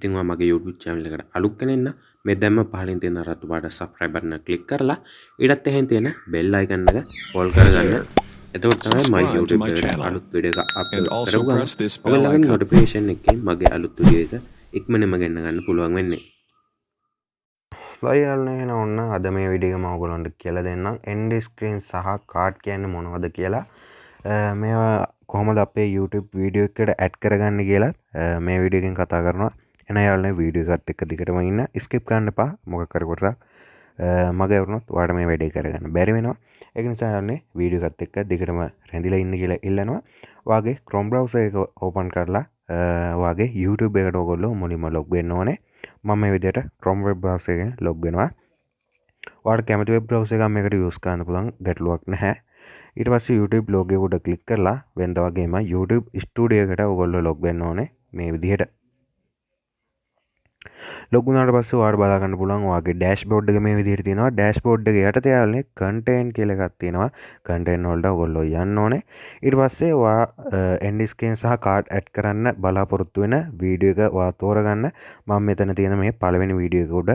ඉතින් ඔයා මගේ YouTube channel එකට අලුත් කෙනෙක් නම් මේ දැම්ම පහලින් තියෙන රතු පාට subscribe button එක click කරලා ඊටත් එහෙන් තියෙන bell icon එක all කරගන්න. එතකොට තමයි මගේ YouTube එකට අලුත් වීඩියෝ එකක් upload කරපු ගමන් ඔයගොල්ලන්ට notification එකකින් මගේ අලුත් වීඩියෝ එක ඉක්මනටම ගෙන්න ගන්න පුළුවන් වෙන්නේ. ලයිල්න ඔන්න අද මේ විඩියක ම ඔගොලොන්ට කියලා දෙන්නම් එන්ඩ ස්ක්‍රීන් සහ කාඩ් කියන්න මොනවද කියලා මේ කොහොමද අපේ YouTube වීඩියෝ එකට ඇඩ් කරගන්න කියලා මේ විඩියකින් කතා කරනවා එන යාලන වීඩියෝගත් එක දිගටම ඉන්න ස්කිප් ගන්න එපා මොකක්කර කොටක් මගේ වරුණොත් වාට මේ වැඩේ කරගන්න බැරි වෙනවා එක නිසායන්නේ වීඩියෝගත් එක්ක දිගටම රැඳිලා ඉන්න කියලා ඉල්ලනවා වගේ ක්‍රොම් බ්‍රවුසර් එක ඕපන් කරලා වගේ YouTube එකට ඔයගොල්ලෝ මුලින්ම ලොග් වෙන්න ඕනේ මම මේ විදිහට Chrome web browser එකෙන් log වෙනවා. ඔයාලට කැමති web browser එකක් මේකට use කරන්න පුළුවන් ගැටලුවක් නැහැ. ඊට පස්සේ YouTube logo එක උඩ click කරලා වෙනද වගේම YouTube studio එකට ඔයගොල්ලෝ log වෙන්න ඕනේ මේ විදිහට. log වුණාට පස්සේ ඔයාලට බලා ගන්න පුළුවන් ඔයාගේ dashboard එක මේ විදිහට තියෙනවා. dashboard එක යටතේ යාළුවනේ content කියලා එකක් තියෙනවා. content වලට ඔයගොල්ලෝ යන්න ඕනේ. ඊට පස්සේ ඔයා end screen සහ card add කරන්න බලාපොරොත්තු වෙන වීඩියෝ එක ඔයා තෝරගන්න. මම මෙතන තියෙන මේ පළවෙනි වීඩියෝ එක උඩ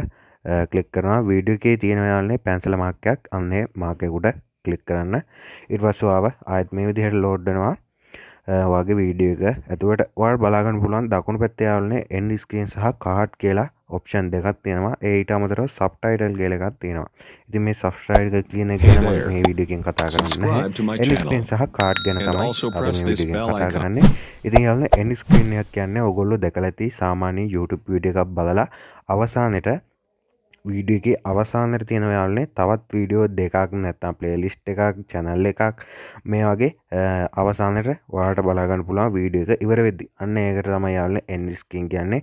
click කරනවා. වීඩියෝ එකේ තියෙන යාළුවනේ pencil mark එකක් අන්නේ mark එක උඩ click කරන්න. ඊට පස්සේ ඔයාව ආයෙත් මේ විදිහට load වෙනවා. වගේ වීඩියෝ එක ඇතුළට ඔයාලට බලා ගන්න පුළුවන් දකුණු පැත්තේ යාළුවනේ end screen සහ card කියලා ඔප්ෂන් දෙකක් තියෙනවා. ඊට අමතරව subtitle කියලා එකක් තියෙනවා. ඉතින් මේ subtitle කියන එක ගැන මම මේ වීඩියෝ එකෙන් කතා කරන්නේ නැහැ. end screen සහ card ගැන තමයි අද මේ වීඩියෝ එකෙන් කතා කරන්නේ. ඉතින් යාළුවනේ end screen එකක් කියන්නේ ඔයගොල්ලෝ දැකලා ඇති සාමාන්‍ය YouTube වීඩියෝ එකක් බලලා අවසානයේට වීඩියෝ එකේ අවසානයේ තියෙනවා යාළුවනේ තවත් වීඩියෝ දෙකක් නැත්නම් ප්ලේලිස්ට් එකක් channel එකක් මේ වගේ අවසානයේ ඔයාලට බලා ගන්න පුළුවන් වීඩියෝ එක ඉවර වෙද්දි අන්න ඒකට තමයි යාළුවනේ end screen කියන්නේ.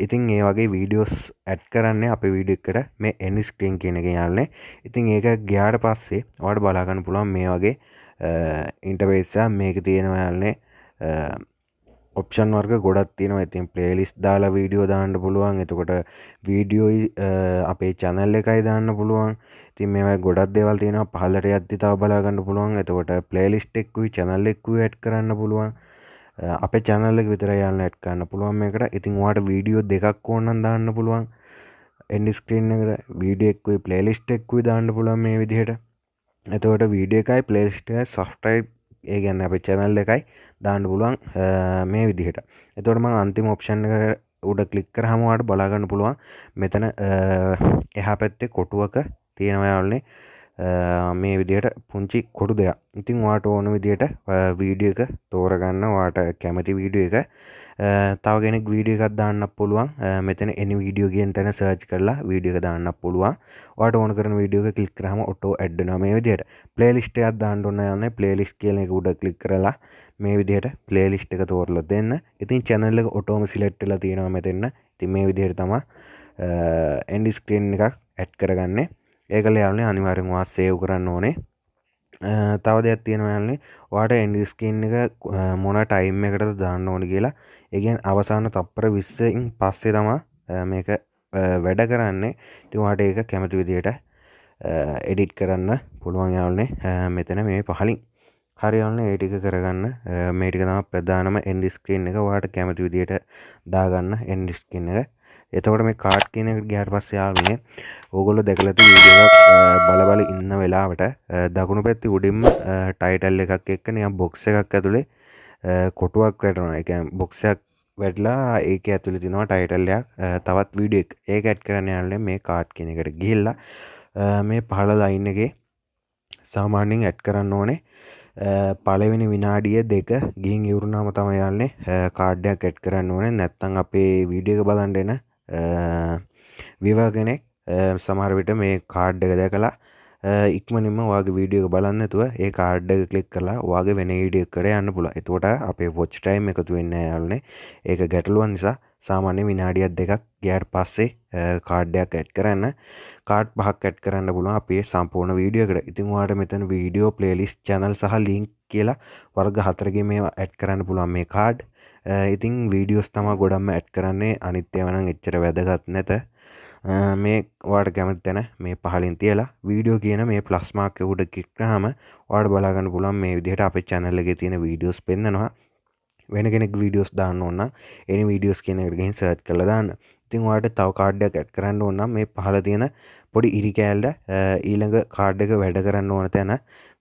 ඉතින් මේ වගේ වීඩියෝස් ඇඩ් කරන්නේ අපේ වීඩියෝ එකට මේ end screen කියන එකෙන් යාළුවනේ. ඉතින් ඒක ගියාට පස්සේ ඔයාලට බලා ගන්න පුළුවන් මේ වගේ ඉන්ටර්ෆේස් එක මේක තියෙනවා යාළුවනේ ඔප්ෂන් වර්ග ගොඩක් තියෙනවා. ඉතින් ප්ලේලිස්ට් දාලා වීඩියෝ දාන්න පුළුවන්. එතකොට වීඩියෝයි අපේ channel එකයි දාන්න පුළුවන්. ඉතින් මේවා ගොඩක් දේවල් තියෙනවා. පහළට යද්දි තව බලා ගන්න පුළුවන්. එතකොට ප්ලේලිස්ට් එකකුයි channel එකකුයි ඇඩ් කරන්න පුළුවන්. අපේ channel එක විතරයි යන්න ඇඩ් කරන්න පුළුවන් මේකට. ඉතින් ඔයාලට වීඩියෝ දෙකක් ඕන නම් දාන්න පුළුවන්. end screen එකට වීඩියෝ එකකුයි ප්ලේලිස්ට් එකකුයි දාන්න පුළුවන් මේ විදිහට. එතකොට වීඩියෝ එකයි ප්ලේලිස්ට් එකයි subscribe ඒ කියන්නේ අපේ channel එකයි දාන්න පුළුවන් මේ විදිහට. එතකොට මම අන්තිම ඔප්ෂන් එක උඩ ක්ලික් කරාම ඔයාලට බලා ගන්න පුළුවන් මෙතන එහා පැත්තේ කොටුවක තියෙනවා යාළුවනේ මේ විදිහට පුංචි කොටු දෙයක්. ඉතින් ඔයාලට ඕන විදිහට වීඩියෝ එක තෝරගන්න ඔයාලට කැමති වීඩියෝ එක තව කෙනෙක් වීඩියෝ එකක් දාන්නත් පුළුවන්. මෙතන any video කියන තැන search කරලා වීඩියෝ එක දාන්නත් පුළුවන්. ඔයාලට ඕන කරන වීඩියෝ එක ක්ලික් කරාම auto add වෙනවා මේ විදිහට. playlist එකක් දාන්න ඕන යන්නේ playlist කියන එක උඩ ක්ලික් කරලා මේ විදිහට playlist එක තෝරලා දෙන්න. ඉතින් channel එක auto select වෙලා තියෙනවා මෙතන. ඉතින් මේ විදිහට තමයි end screen එකක් add කරගන්නේ. ඒකල යාළුවනේ අනිවාර්යෙන් ඔයා save කරන්න ඕනේ. තව දෙයක් තියෙනවා යාළුවනේ ඔයාට end screen එක මොන time එකකටද දාන්න ඕනේ කියලා. ඒ කියන්නේ අවසාන තප්පර 20න් පස්සේ තමයි මේක වැඩ කරන්නේ. ඉතින් ඔයාට ඒක කැමති විදිහට edit කරන්න පුළුවන් යාළුවනේ මෙතන මේ පහලින්. හරි යාළුවනේ ඒ ටික කරගන්න මේ ටික තමයි ප්‍රධානම end screen එක. ඔයාට කැමති විදිහට දාගන්න end screen එක. එතකොට මේ කාඩ් කියන එකට ගියාට පස්සේ යාළුවනේ ඕගොල්ලෝ දැකලා ඇති වීඩියෝ එකක් බල ඉන්න වෙලාවට දකුණු පැත්තේ උඩින්ම ටයිටල් එකක් එක්ක නිකන් බොක්ස් එකක් ඇතුලේ කොටුවක් වැටෙනවා. ඒ කියන්නේ බොක්ස් එකක් වැටලා ඒකේ ඇතුලේ තියෙනවා ටයිටල් එකක් තවත් වීඩියෝ එක. ඒක ඇඩ් කරන්න යාළුවනේ මේ කාඩ් කියන එකට ගිහිල්ලා මේ පහළ ලයින් එකේ සාමාන්‍යයෙන් ඇඩ් කරන්න ඕනේ. පළවෙනි විනාඩිය දෙක ගිහින් ඉවරුනාම තමයි යාළුවනේ කාඩ් එකක් ඇඩ් කරන්න ඕනේ. නැත්නම් අපේ වීඩියෝ එක බලන්න එන viewer කෙනෙක් සමහර විට මේ කාඩ් එක දැකලා ඉක්මනින්ම ඔයාගේ වීඩියෝ එක බලන්න නැතුව ඒ කාඩ් එක ක්ලික් කරලා ඔයාගේ වෙන වීඩියෝ එකකට යන්න පුළුවන්. එතකොට අපේ watch time එකතු වෙන්නේ නැහැ යාළුවනේ. ඒක ගැටලුවක් නිසා සාමාන්‍ය විනාඩියක් දෙකක් ගියාට පස්සේ කාඩ් එකක් ඇඩ් කරන්න කාඩ් පහක් ඇඩ් කරන්න පුළුවන් අපේ සම්පූර්ණ වීඩියෝ එකට. ඉතින් ඔයාලට මෙතන වීඩියෝ ප්ලේලිස්ට් channel සහ link කියලා වර්ග හතරකින් මේවා ඇඩ් කරන්න පුළුවන් මේ කාඩ්. ඉතින් වීඩියෝස් තමයි ගොඩක්ම ඇඩ් කරන්නේ. අනිත් ඒවා නම් එච්චර වැදගත් නැත. මේ ඔයාලට කැමති තැන මේ පහලින් තියලා වීඩියෝ කියන මේ ප්ලස් මාක් එක උඩ ක්ලික් කරාම ඔයාලට බලා ගන්න පුළුවන් මේ විදිහට අපේ channel එකේ තියෙන වීඩියෝස් පෙන්නනවා. වෙන කෙනෙක් වීඩියෝස් දාන්න ඕන නම් එනි වීඩියෝස් කියන එකට ගිහින් සර්ච් කරලා දාන්න. ඉතින් ඔයාලට තව කාඩ් එකක් ඇඩ් කරන්න ඕන නම් මේ පහළ තියෙන පොඩි ඉරි කෑල්ල ඊළඟ කාඩ් එක වැඩ කරන්න ඕන තැන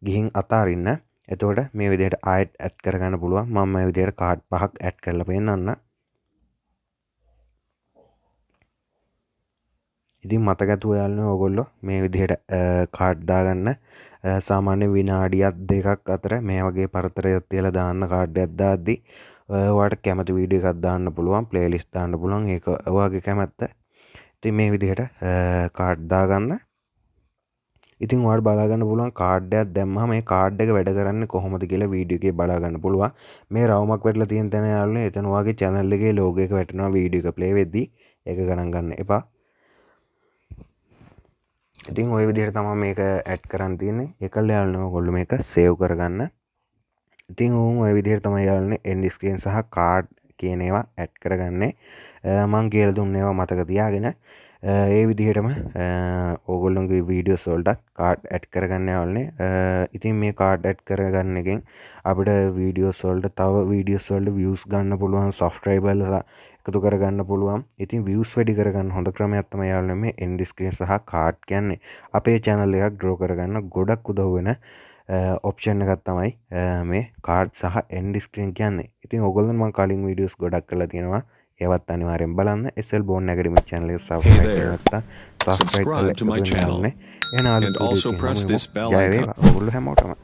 ගිහින් අතාරින්න. එතකොට මේ විදිහට ආයෙත් ඇඩ් කරගන්න පුළුවන්. මම මේ විදිහට කාඩ් 5ක් ඇඩ් කරලා පෙන්නන්න. ඉතින් මතක ඇතුව යාළුවනේ ඕගොල්ලෝ මේ විදිහට කාඩ් දාගන්න සාමාන්‍ය විනාඩියක් දෙකක් අතර මේ වගේ පරතරයක් තියලා දාන්න කාඩ් එකක් දාද්දි ඔයාලට කැමති වීඩියෝ එකක් දාන්න පුළුවන්, ප්ලේලිස්ට් දාන්න පුළුවන්. ඒක ඔයාගේ කැමැත්ත. ඉතින් මේ විදිහට කාඩ් දාගන්න. ඉතින් ඔයාලට බලා ගන්න පුළුවන් කාඩ් එකක් දැම්මම මේ කාඩ් එක වැඩ කරන්නේ කොහොමද කියලා වීඩියෝ එකේ බලා ගන්න පුළුවන්. මේ රවුමක් වැටලා තියෙන තැන යාළුවනේ එතන ඔයාගේ channel එකේ logo එක වැටෙනවා වීඩියෝ එක play වෙද්දී. ඒක ගණන් ගන්න එපා. ඉතින් ඔය විදිහට තමයි මේක ඇඩ් කරන්න තියෙන්නේ. ඒකල යාළුවනේ ඔයගොල්ලෝ මේක සේව් කරගන්න. ඉතින් ඔය විදිහට තමයි යාළුවනේ end screen සහ කාඩ් කියන ඒවා ඇඩ් කරගන්නේ. මම කියලා දුන්න ඒවා මතක තියාගෙන ඒ විදිහටම ඕගොල්ලොන්ගේ වීඩියෝස් වලට කාඩ් ඇඩ් කරගන්න යාළුවනේ. ඉතින් මේ කාඩ් ඇඩ් කරගන්න එකෙන් අපිට වීඩියෝස් වලට තව වීඩියෝස් වලට views ගන්න පුළුවන්, subscriber එකතු කරගන්න පුළුවන්. ඉතින් views වැඩි කරගන්න හොඳ ක්‍රමයක් තමයි යාළුවනේ මේ end screen සහ කාඩ් කියන්නේ. අපේ channel එකක් grow කරගන්න ගොඩක් උදව් වෙන ඔප්ෂන් එකක් තමයි මේ කාඩ් සහ end screen කියන්නේ. ඉතින් ඕගොල්ලන් මම කලින් වීඩියෝස් ගොඩක් කරලා තියෙනවා. ඒවත් අනිවාර්යෙන් බලන්න. SL Bonn Academy channel එක subscribe කරලා නැත්නම් Subscribe to my channel and also press this bell icon. ඔයගොල්ලෝ හැමෝටම